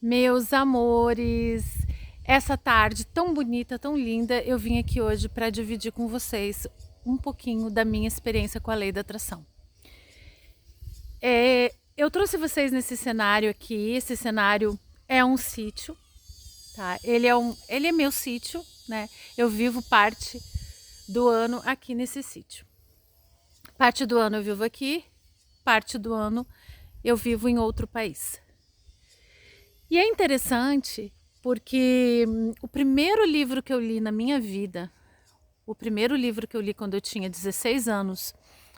Meus amores, essa tarde tão bonita, tão linda, eu vim aqui hoje para dividir com vocês um pouquinho da minha experiência com a lei da atração. Eu trouxe vocês nesse cenário aqui. Esse cenário é um sítio, tá? Ele é meu sítio, né? Eu vivo parte do ano aqui nesse sítio. Parte do ano eu vivo aqui, parte do ano eu vivo em outro país. E é interessante porque o primeiro livro que eu li na minha vida, o primeiro livro que eu li quando eu tinha 16 anos,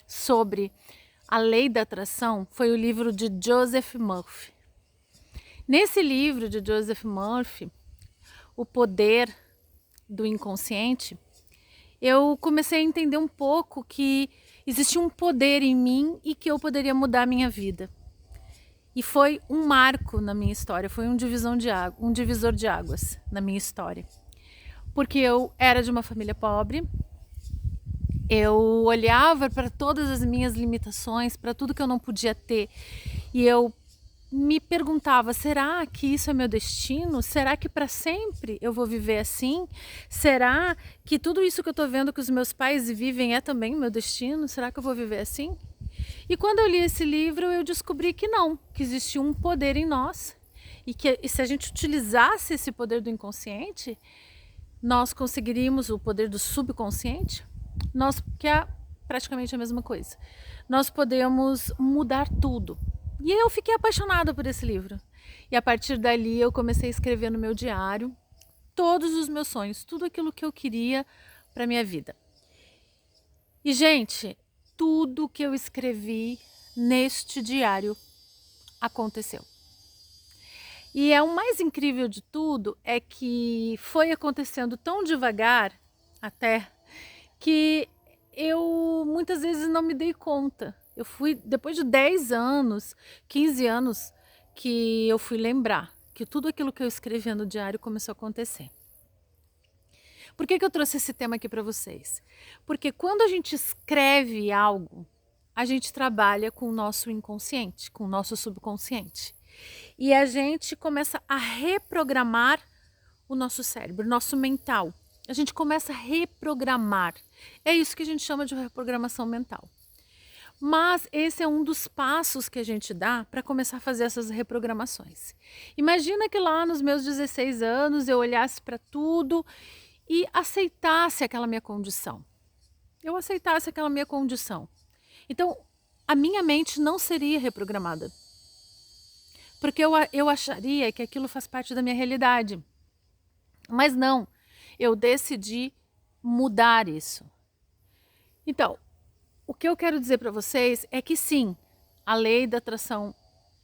sobre a lei da atração, foi o livro de Joseph Murphy. Nesse livro de Joseph Murphy, O Poder do Inconsciente, eu comecei a entender um pouco que existia um poder em mim e que eu poderia mudar a minha vida. E foi um marco na minha história, foi um divisor de águas na minha história. Porque eu era de uma família pobre, eu olhava para todas as minhas limitações, para tudo que eu não podia ter, e eu me perguntava, será que isso é meu destino? Será que para sempre eu vou viver assim? Será que tudo isso que eu estou vendo que os meus pais vivem é também meu destino? Será que eu vou viver assim? E quando eu li esse livro, eu descobri que não, que existia um poder em nós e se a gente utilizasse esse poder do inconsciente, nós conseguiríamos o poder do subconsciente, que é praticamente a mesma coisa. Nós podemos mudar tudo. E eu fiquei apaixonada por esse livro. E a partir dali eu comecei a escrever no meu diário todos os meus sonhos, tudo aquilo que eu queria para minha vida. E gente, tudo que eu escrevi neste diário aconteceu. E o mais incrível de tudo é que foi acontecendo tão devagar até que eu muitas vezes não me dei conta. Eu fui, depois de 10 anos, 15 anos, que eu fui lembrar que tudo aquilo que eu escrevia no diário começou a acontecer. Por que eu trouxe esse tema aqui para vocês? Porque quando a gente escreve algo, a gente trabalha com o nosso inconsciente, com o nosso subconsciente. E a gente começa a reprogramar o nosso cérebro, nosso mental. A gente começa a reprogramar. É isso que a gente chama de reprogramação mental. Mas esse é um dos passos que a gente dá para começar a fazer essas reprogramações. Imagina que lá nos meus 16 anos eu olhasse para tudo e aceitasse aquela minha condição. Eu aceitasse aquela minha condição. Então, a minha mente não seria reprogramada. Porque eu acharia que aquilo faz parte da minha realidade. Mas não, eu decidi mudar isso. Então, o que eu quero dizer para vocês é que sim, a lei da atração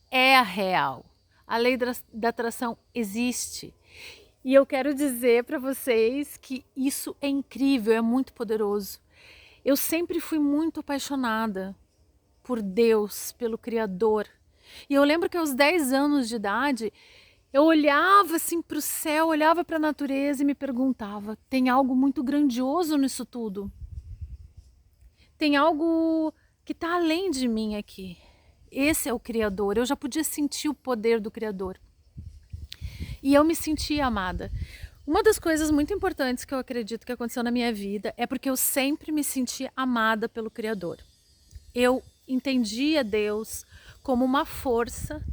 é a real. A lei da atração existe. E eu quero dizer para vocês que isso é incrível, é muito poderoso. Eu sempre fui muito apaixonada por Deus, pelo Criador. E eu lembro que aos 10 anos de idade, eu olhava assim para o céu, olhava para a natureza e me perguntava, tem algo muito grandioso nisso tudo? Tem algo que está além de mim aqui. Esse é o Criador, eu já podia sentir o poder do Criador. E eu me sentia amada. Uma das coisas muito importantes que eu acredito que aconteceu na minha vida é porque eu sempre me senti amada pelo Criador. Eu entendia Deus como uma força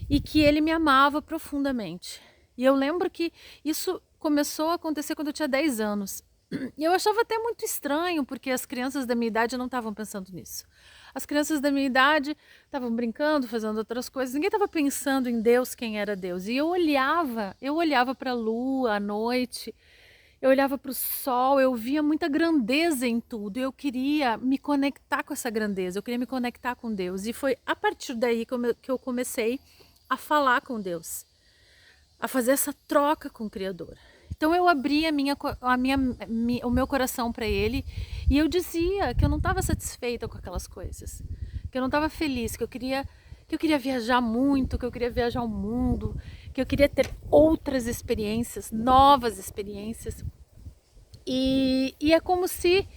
e que Ele me amava profundamente. E eu lembro que isso começou a acontecer quando eu tinha 10 anos. E eu achava até muito estranho, porque as crianças da minha idade não estavam pensando nisso. As crianças da minha idade estavam brincando, fazendo outras coisas. Ninguém estava pensando em Deus, quem era Deus. E eu olhava para a lua à noite, eu olhava para o sol, eu via muita grandeza em tudo. Eu queria me conectar com essa grandeza, eu queria me conectar com Deus. E foi a partir daí que eu comecei a falar com Deus, a fazer essa troca com o Criador. Então eu abri o meu coração para Ele e eu dizia que eu não estava satisfeita com aquelas coisas, que eu não estava feliz, que eu queria viajar muito, que eu queria viajar o mundo, que eu queria ter outras experiências, novas experiências. E é como se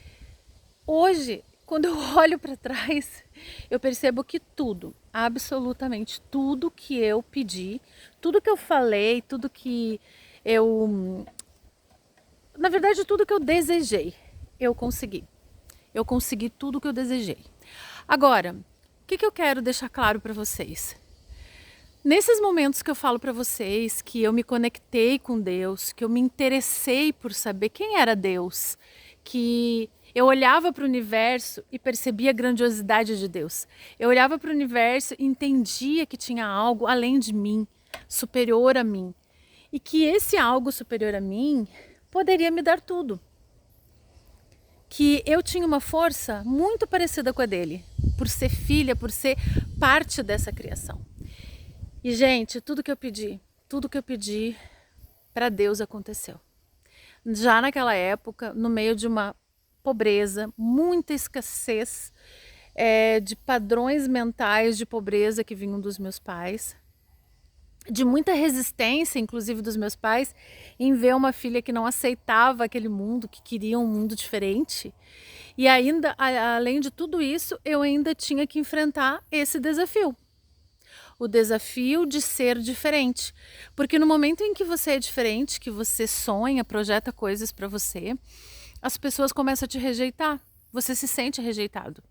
hoje, quando eu olho para trás, eu percebo que tudo, absolutamente tudo que eu pedi, tudo que eu falei, tudo que eu... Na verdade, tudo que eu desejei, eu consegui. Eu consegui tudo que eu desejei. Agora, o que eu quero deixar claro para vocês? Nesses momentos que eu falo para vocês que eu me conectei com Deus, que eu me interessei por saber quem era Deus, que eu olhava para o universo e percebia a grandiosidade de Deus. Eu olhava para o universo e entendia que tinha algo além de mim, superior a mim. E que esse algo superior a mim poderia me dar tudo. Que eu tinha uma força muito parecida com a dele, por ser filha, por ser parte dessa criação. E, gente, tudo que eu pedi para Deus aconteceu. Já naquela época, no meio de uma pobreza, muita escassez, de padrões mentais de pobreza que vinham dos meus pais, de muita resistência, inclusive dos meus pais, em ver uma filha que não aceitava aquele mundo, que queria um mundo diferente. E ainda, além de tudo isso, eu ainda tinha que enfrentar esse desafio. O desafio de ser diferente. Porque no momento em que você é diferente, que você sonha, projeta coisas para você, as pessoas começam a te rejeitar. Você se sente rejeitado.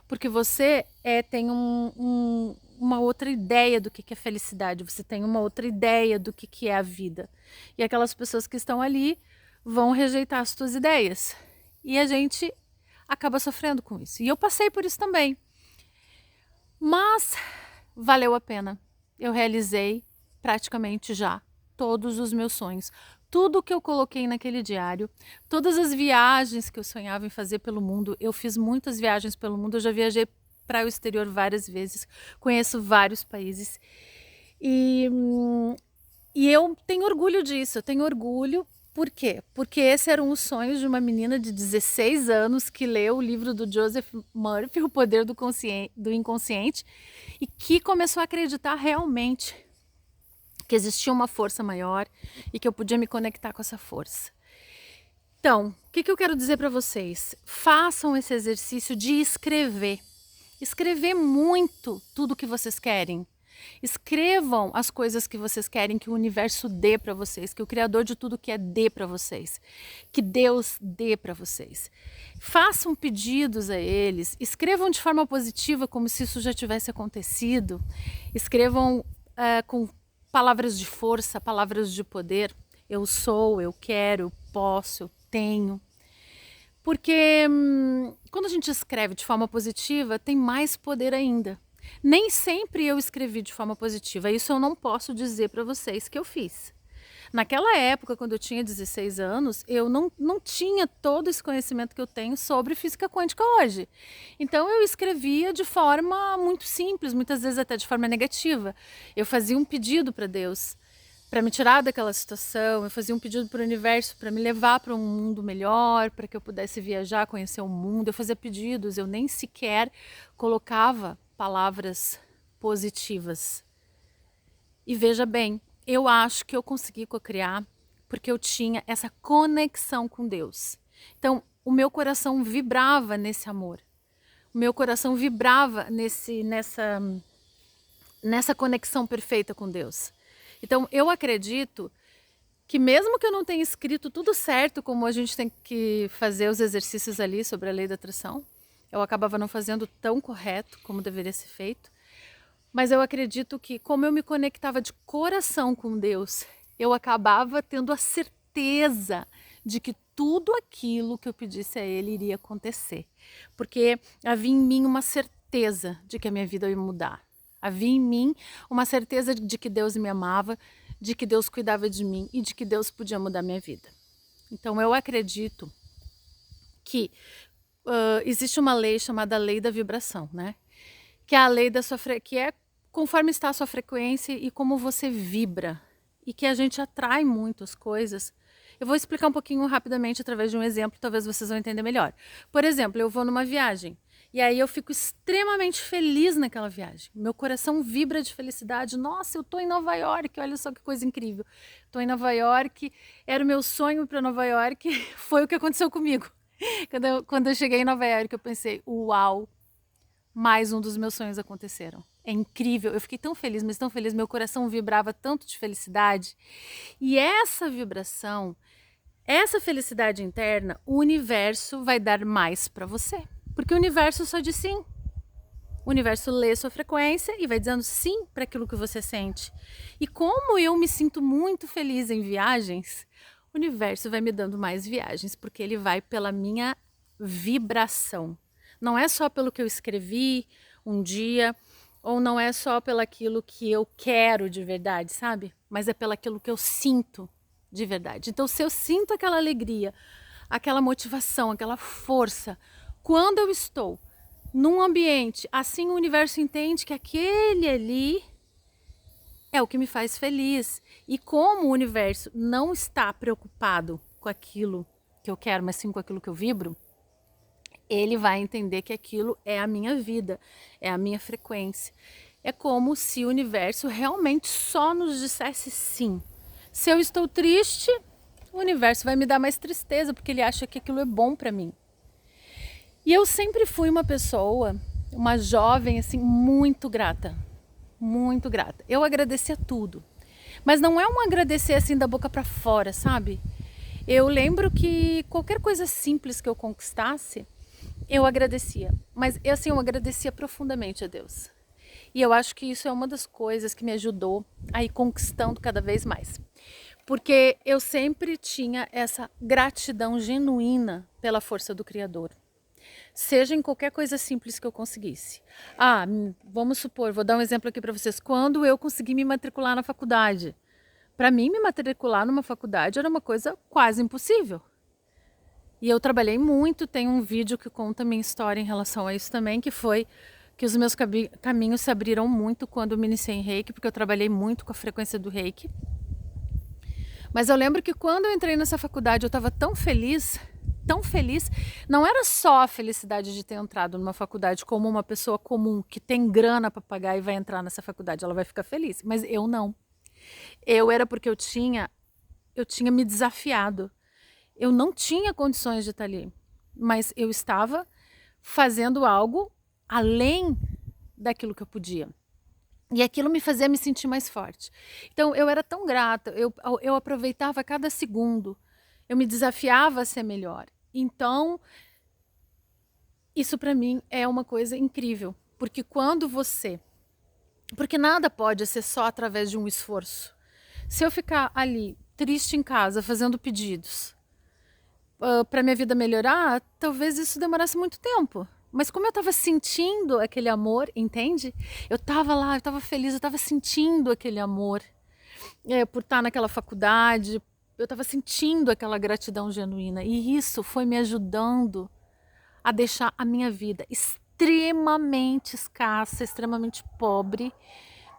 Porque você tem uma outra ideia do que é felicidade, você tem uma outra ideia do que é a vida. E aquelas pessoas que estão ali vão rejeitar as tuas ideias. E a gente acaba sofrendo com isso. E eu passei por isso também. Mas valeu a pena. Eu realizei praticamente já todos os meus sonhos. Tudo que eu coloquei naquele diário, todas as viagens que eu sonhava em fazer pelo mundo, eu fiz muitas viagens pelo mundo, eu já viajei para o exterior várias vezes, conheço vários países. E eu tenho orgulho disso, eu tenho orgulho. Por quê? Porque esse era um dos sonhos de uma menina de 16 anos que leu o livro do Joseph Murphy, O Poder do Inconsciente, e que começou a acreditar realmente que existia uma força maior e que eu podia me conectar com essa força. Então, o que eu quero dizer para vocês? Façam esse exercício de escrever. Escrever muito tudo que vocês querem. Escrevam as coisas que vocês querem que o universo dê para vocês, que o Criador de tudo que é dê para vocês, que Deus dê para vocês. Façam pedidos a eles, escrevam de forma positiva como se isso já tivesse acontecido, escrevam com palavras de força, palavras de poder. Eu sou, eu quero, eu posso, eu tenho. Porque quando a gente escreve de forma positiva, tem mais poder ainda. Nem sempre eu escrevi de forma positiva, isso eu não posso dizer para vocês que eu fiz. Naquela época, quando eu tinha 16 anos, eu não tinha todo esse conhecimento que eu tenho sobre física quântica hoje. Então eu escrevia de forma muito simples, muitas vezes até de forma negativa. Eu fazia um pedido para Deus, para me tirar daquela situação, eu fazia um pedido para o universo para me levar para um mundo melhor, para que eu pudesse viajar, conhecer o mundo. Eu fazia pedidos, eu nem sequer colocava palavras positivas. E veja bem, eu acho que eu consegui cocriar porque eu tinha essa conexão com Deus. Então, o meu coração vibrava nesse amor. O meu coração vibrava nessa conexão perfeita com Deus. Então, eu acredito que mesmo que eu não tenha escrito tudo certo, como a gente tem que fazer os exercícios ali sobre a lei da atração, eu acabava não fazendo tão correto como deveria ser feito. Mas eu acredito que, como eu me conectava de coração com Deus, eu acabava tendo a certeza de que tudo aquilo que eu pedisse a Ele iria acontecer. Porque havia em mim uma certeza de que a minha vida ia mudar. Havia em mim uma certeza de que Deus me amava, de que Deus cuidava de mim e de que Deus podia mudar minha vida. Então eu acredito que existe uma lei chamada lei da vibração, né? Que é a lei da que é conforme está a sua frequência e como você vibra, e que a gente atrai muito as coisas. Eu vou explicar um pouquinho rapidamente através de um exemplo, talvez vocês vão entender melhor. Por exemplo, eu vou numa viagem e aí eu fico extremamente feliz naquela viagem. Meu coração vibra de felicidade. Nossa, eu tô em Nova York, olha só que coisa incrível. Tô em Nova York, era o meu sonho para Nova York, foi o que aconteceu comigo. Quando eu cheguei em Nova York, eu pensei, uau, mais um dos meus sonhos aconteceram. É incrível, eu fiquei tão feliz, mas tão feliz, meu coração vibrava tanto de felicidade. E essa vibração, essa felicidade interna, o universo vai dar mais para você. Porque o universo só diz sim. O universo lê sua frequência e vai dizendo sim para aquilo que você sente. E como eu me sinto muito feliz em viagens, o universo vai me dando mais viagens, porque ele vai pela minha vibração. Não é só pelo que eu escrevi um dia, ou não é só pelo aquilo que eu quero de verdade, sabe? Mas é pelo aquilo que eu sinto de verdade. Então, se eu sinto aquela alegria, aquela motivação, aquela força, quando eu estou num ambiente, assim o universo entende que aquele ali é o que me faz feliz. E como o universo não está preocupado com aquilo que eu quero, mas sim com aquilo que eu vibro, ele vai entender que aquilo é a minha vida, é a minha frequência. É como se o universo realmente só nos dissesse sim. Se eu estou triste, o universo vai me dar mais tristeza, porque ele acha que aquilo é bom para mim. E eu sempre fui uma pessoa, uma jovem assim, muito grata. Muito grata. Eu agradecia tudo. Mas não é um agradecer assim da boca para fora, sabe? Eu lembro que qualquer coisa simples que eu conquistasse, eu agradecia. Mas assim, eu agradecia profundamente a Deus. E eu acho que isso é uma das coisas que me ajudou a ir conquistando cada vez mais. Porque eu sempre tinha essa gratidão genuína pela força do Criador. Seja em qualquer coisa simples que eu conseguisse. Vamos supor, vou dar um exemplo aqui para vocês. Quando eu consegui me matricular na faculdade. Para mim, me matricular numa faculdade era uma coisa quase impossível. E eu trabalhei muito, tem um vídeo que conta a minha história em relação a isso também, que foi que os meus caminhos se abriram muito quando eu me iniciei em Reiki, porque eu trabalhei muito com a frequência do Reiki. Mas eu lembro que quando eu entrei nessa faculdade, eu estava tão feliz, não era só a felicidade de ter entrado numa faculdade como uma pessoa comum que tem grana para pagar e vai entrar nessa faculdade, ela vai ficar feliz, mas eu não. Eu era porque eu tinha me desafiado. Eu não tinha condições de estar ali, mas eu estava fazendo algo além daquilo que eu podia. E aquilo me fazia me sentir mais forte. Então eu era tão grata, eu aproveitava cada segundo, eu me desafiava a ser melhor. Então isso para mim é uma coisa incrível, porque porque nada pode ser só através de um esforço. Se eu ficar ali triste em casa fazendo pedidos para minha vida melhorar, talvez isso demorasse muito tempo. Mas como eu estava sentindo aquele amor, entende? Eu estava lá, eu estava feliz, eu estava sentindo aquele amor por estar naquela faculdade, eu estava sentindo aquela gratidão genuína. E isso foi me ajudando a deixar a minha vida extremamente escassa, extremamente pobre,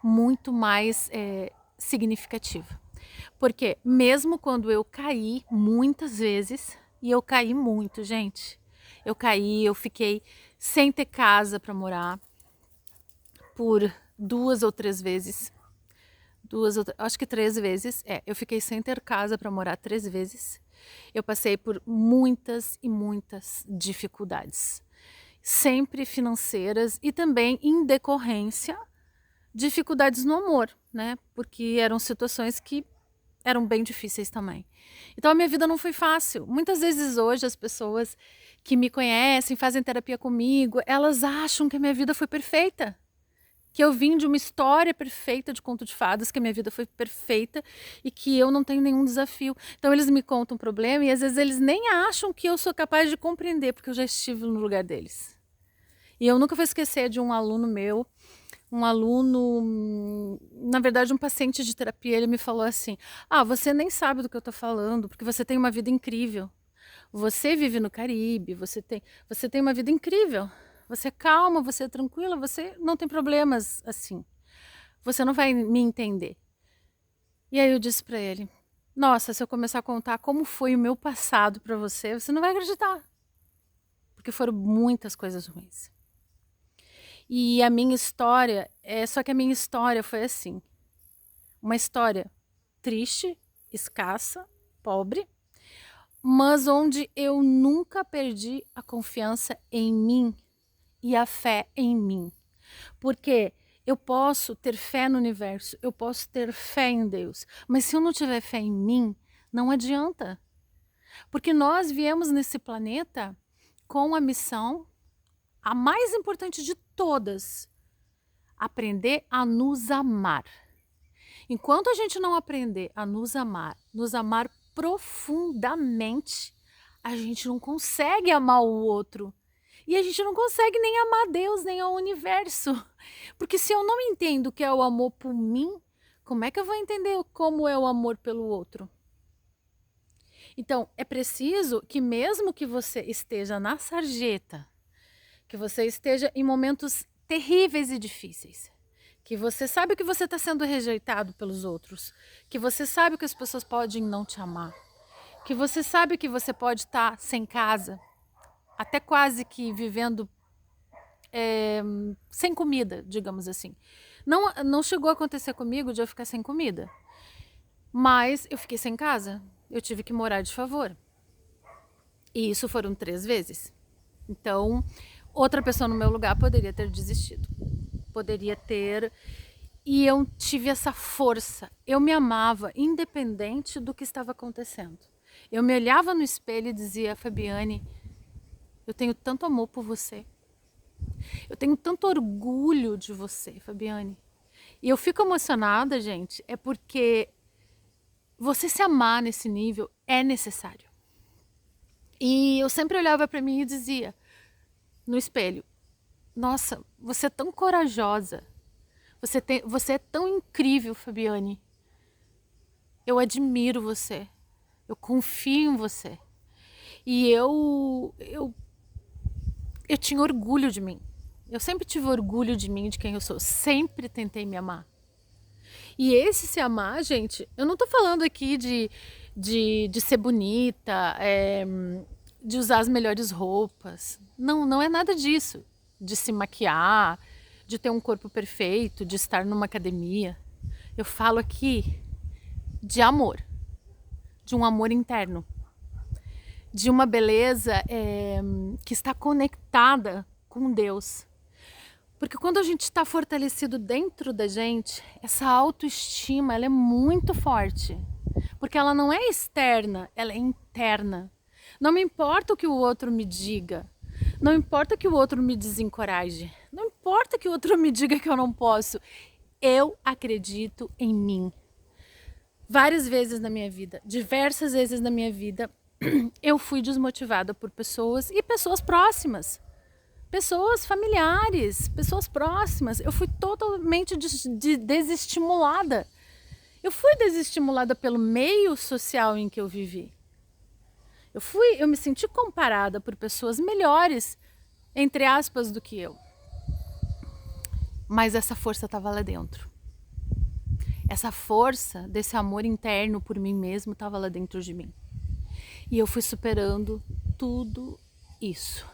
muito mais significativa. Porque mesmo quando eu caí muitas vezes, e eu caí muito, gente, eu fiquei sem ter casa para morar por 2 ou 3 vezes. Acho que 3 vezes. Eu fiquei sem ter casa para morar 3 vezes. Eu passei por muitas e muitas dificuldades, sempre financeiras e também em decorrência dificuldades no amor, né? Porque eram situações que eram bem difíceis também. Então a minha vida não foi fácil. Muitas vezes hoje as pessoas que me conhecem, fazem terapia comigo, elas acham que a minha vida foi perfeita. Que eu vim de uma história perfeita de conto de fadas, que a minha vida foi perfeita e que eu não tenho nenhum desafio. Então eles me contam um problema e às vezes eles nem acham que eu sou capaz de compreender, porque eu já estive no lugar deles. E eu nunca vou esquecer de um aluno meu, na verdade um paciente de terapia, ele me falou assim: você nem sabe do que eu tô falando, porque você tem uma vida incrível. Você vive no Caribe, você tem uma vida incrível. Você é calma, você é tranquila, você não tem problemas assim. Você não vai me entender. E aí eu disse para ele: nossa, se eu começar a contar como foi o meu passado para você, você não vai acreditar. Porque foram muitas coisas ruins. E a minha história, só que a minha história foi assim, uma história triste, escassa, pobre, mas onde eu nunca perdi a confiança em mim e a fé em mim. Porque Eu posso ter fé no universo, eu posso ter fé em Deus, mas se eu não tiver fé em mim, não adianta. Porque nós viemos nesse planeta com a missão, a mais importante de todas, aprender a nos amar. Enquanto a gente não aprender a nos amar profundamente, a gente não consegue amar o outro. E a gente não consegue nem amar Deus, nem o universo. Porque se eu não entendo o que é o amor por mim, como é que eu vou entender como é o amor pelo outro? Então, é preciso que mesmo que você esteja na sarjeta, que você esteja em momentos terríveis e difíceis, que você sabe que você está sendo rejeitado pelos outros, que você sabe que as pessoas podem não te amar, que você sabe que você pode estar sem casa, até quase que vivendo sem comida, digamos assim. Não chegou a acontecer comigo de eu ficar sem comida, mas eu fiquei sem casa, eu tive que morar de favor. E isso foram 3 vezes. Então, outra pessoa no meu lugar poderia ter desistido. Poderia ter. E eu tive essa força. Eu me amava, independente do que estava acontecendo. Eu me olhava no espelho e dizia: Fabiane, eu tenho tanto amor por você. Eu tenho tanto orgulho de você, Fabiane. E eu fico emocionada, gente, é porque você se amar nesse nível é necessário. E eu sempre olhava para mim e dizia no espelho: nossa, você é tão corajosa. Você é tão incrível, Fabiane. Eu admiro você. Eu confio em você. E eu tinha orgulho de mim. Eu sempre tive orgulho de mim, de quem eu sou. Sempre tentei me amar. E esse se amar, gente, eu não tô falando aqui de ser bonita, de usar as melhores roupas. Não, não é nada disso. De se maquiar, de ter um corpo perfeito, de estar numa academia. Eu falo aqui de amor, de um amor interno, de uma beleza que está conectada com Deus. Porque quando a gente está fortalecido dentro da gente, essa autoestima ela é muito forte. Porque ela não é externa, ela é interna. Não me importa o que o outro me diga. Não importa que o outro me desencoraje. Não importa que o outro me diga que eu não posso. Eu acredito em mim. Várias vezes na minha vida, diversas vezes na minha vida, eu fui desmotivada por pessoas e pessoas próximas. Pessoas familiares, pessoas próximas. Eu fui totalmente desestimulada. Eu fui desestimulada pelo meio social em que eu vivi. Eu me senti comparada por pessoas melhores, entre aspas, do que eu. Mas essa força estava lá dentro. Essa força desse amor interno por mim mesmo estava lá dentro de mim. E eu fui superando tudo isso.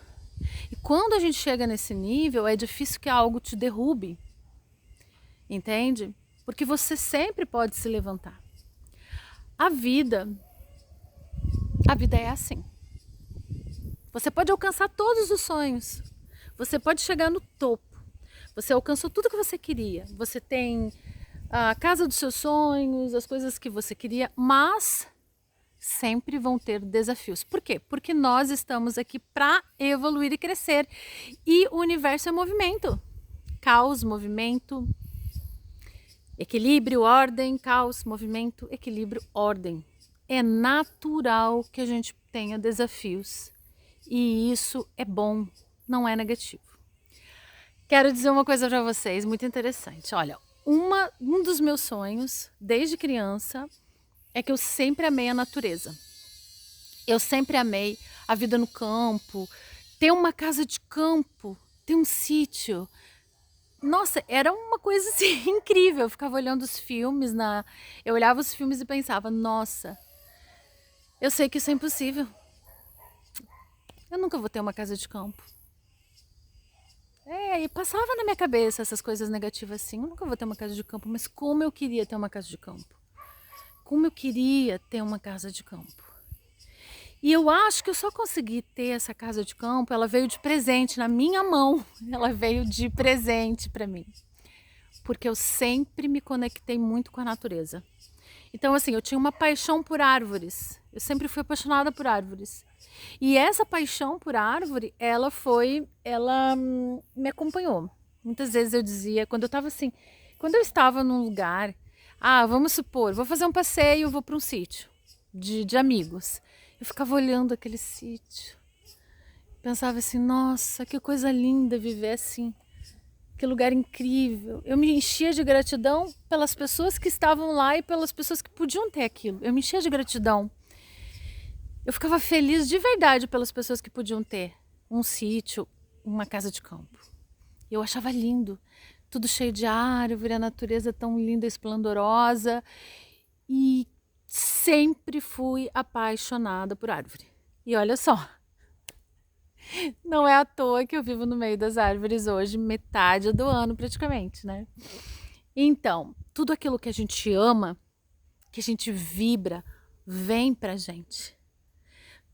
E quando a gente chega nesse nível, é difícil que algo te derrube. Entende? Porque você sempre pode se levantar. A vida é assim. Você pode alcançar todos os sonhos. Você pode chegar no topo. Você alcançou tudo que você queria. Você tem a casa dos seus sonhos, as coisas que você queria, mas sempre vão ter desafios. Por quê? Porque nós estamos aqui para evoluir e crescer. E o universo é movimento. Caos, movimento, equilíbrio, ordem, caos, movimento, equilíbrio, ordem. É natural que a gente tenha desafios. E isso é bom, não é negativo. Quero dizer uma coisa para vocês, muito interessante. Olha, um dos meus sonhos, desde criança, é que eu sempre amei a natureza. Eu sempre amei a vida no campo, ter uma casa de campo, ter um sítio. Nossa, era uma coisa assim incrível. Eu ficava olhando os filmes, eu olhava os filmes e pensava, nossa, eu sei que isso é impossível. Eu nunca vou ter uma casa de campo. E passava na minha cabeça essas coisas negativas assim. Eu nunca vou ter uma casa de campo, mas como eu queria ter uma casa de campo. Como eu queria ter uma casa de campo. E eu acho que eu só consegui ter essa casa de campo, ela veio de presente na minha mão. Ela veio de presente para mim. porque eu sempre me conectei muito com a natureza. Então, assim, eu tinha uma paixão por árvores. Eu sempre fui apaixonada por árvores. E essa paixão por árvore, ela me acompanhou. Muitas vezes eu dizia, quando eu estava num lugar, vamos supor, vou fazer um passeio, vou para um sítio de amigos. Eu ficava olhando aquele sítio. Pensava assim, nossa, que coisa linda viver assim. Que lugar incrível. Eu me enchia de gratidão pelas pessoas que estavam lá e pelas pessoas que podiam ter aquilo. Eu me enchia de gratidão. Eu ficava feliz de verdade pelas pessoas que podiam ter um sítio, uma casa de campo. Eu achava lindo. Tudo cheio de árvore, a natureza tão linda e esplendorosa. E sempre fui apaixonada por árvore. E olha só, não é à toa que eu vivo no meio das árvores hoje, metade do ano praticamente, né? Então, tudo aquilo que a gente ama, que a gente vibra, vem pra gente.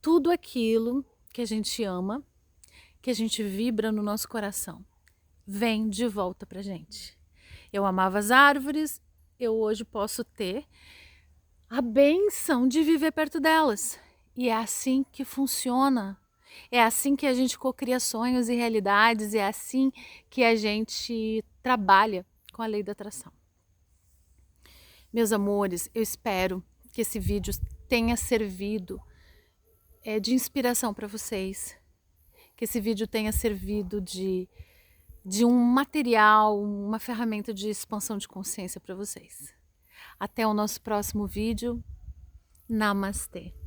Tudo aquilo que a gente ama, que a gente vibra no nosso coração, vem de volta pra gente. Eu amava as árvores, eu hoje posso ter a benção de viver perto delas. E é assim que funciona. É assim que a gente cocria sonhos e realidades, é assim que a gente trabalha com a lei da atração. Meus amores, eu espero que esse vídeo tenha servido de inspiração para vocês, que esse vídeo tenha servido de um material, uma ferramenta de expansão de consciência para vocês. Até o nosso próximo vídeo. Namastê!